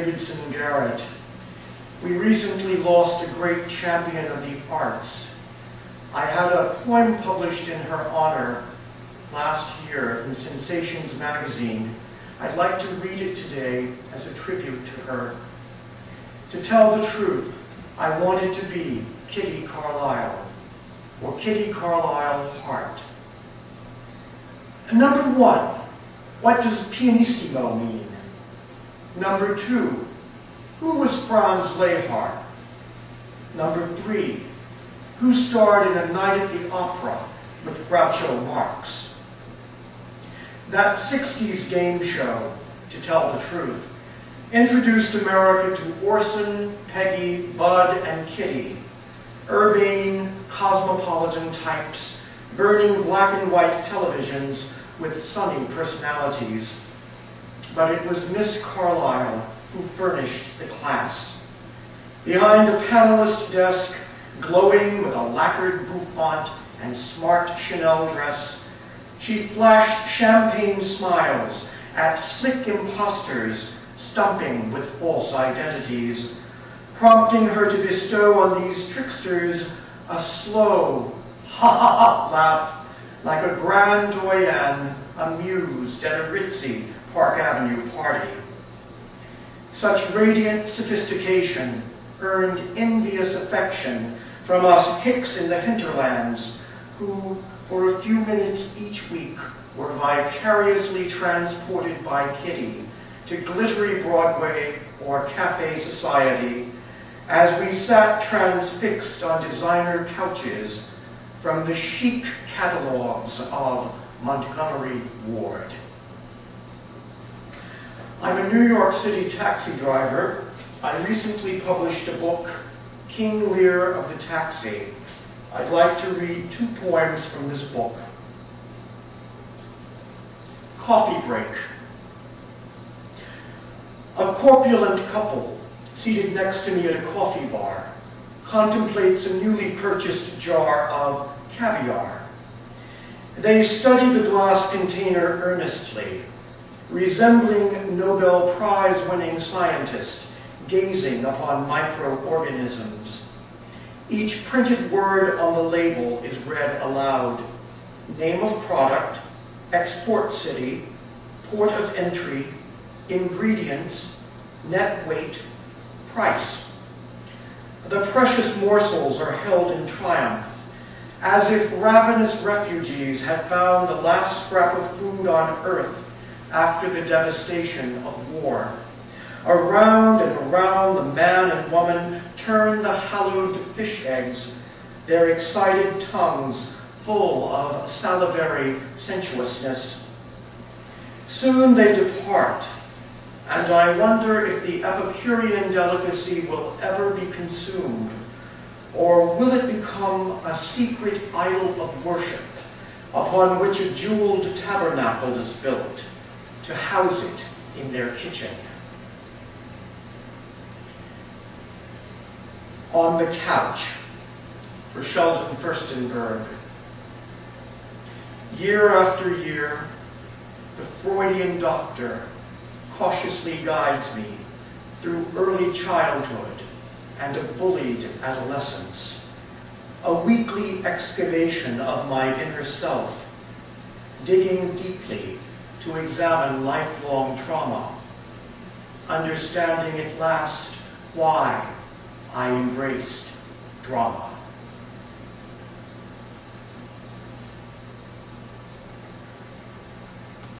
Davidson Garrett. We recently lost a great champion of the arts. I had a poem published in her honor last year in Sensations magazine. I'd like to read it today as a tribute to her. To tell the truth, I wanted to be Kitty Carlisle, or Kitty Carlisle Hart. Number one, what does pianissimo mean? Number two, who was Franz Lehar? Number three, who starred in A Night at the Opera with Groucho Marx? That 60s game show, to tell the truth, introduced America to Orson, Peggy, Bud, and Kitty, urbane, cosmopolitan types, burning black and white televisions with sunny personalities. But it was Miss Carlisle who furnished the class. Behind a panelist desk, glowing with a lacquered bouffant and smart Chanel dress, she flashed champagne smiles at slick imposters stumping with false identities, prompting her to bestow on these tricksters a slow, ha-ha-ha laugh like a grand doyenne amused at a ritzy Park Avenue party. Such radiant sophistication earned envious affection from us hicks in the hinterlands, who, for a few minutes each week, were vicariously transported by Kitty to glittery Broadway or cafe society, as we sat transfixed on designer couches from the chic catalogs of Montgomery Ward. I'm a New York City taxi driver. I recently published a book, King Lear of the Taxi. I'd like to read two poems from this book. Coffee Break. A corpulent couple seated next to me at a coffee bar contemplates a newly purchased jar of caviar. They study the glass container earnestly, resembling Nobel Prize-winning scientist gazing upon microorganisms. Each printed word on the label is read aloud. Name of product, export city, port of entry, ingredients, net weight, price. The precious morsels are held in triumph, as if ravenous refugees had found the last scrap of food on earth after the devastation of war. Around and around the man and woman turn the hallowed fish eggs, their excited tongues full of salivary sensuousness. Soon they depart, and I wonder if the Epicurean delicacy will ever be consumed, or will it become a secret idol of worship upon which a jeweled tabernacle is built to house it in their kitchen. On the Couch, for Sheldon Furstenberg. Year after year, the Freudian doctor cautiously guides me through early childhood and a bullied adolescence, a weekly excavation of my inner self, digging deeply to examine lifelong trauma, understanding at last why I embraced drama.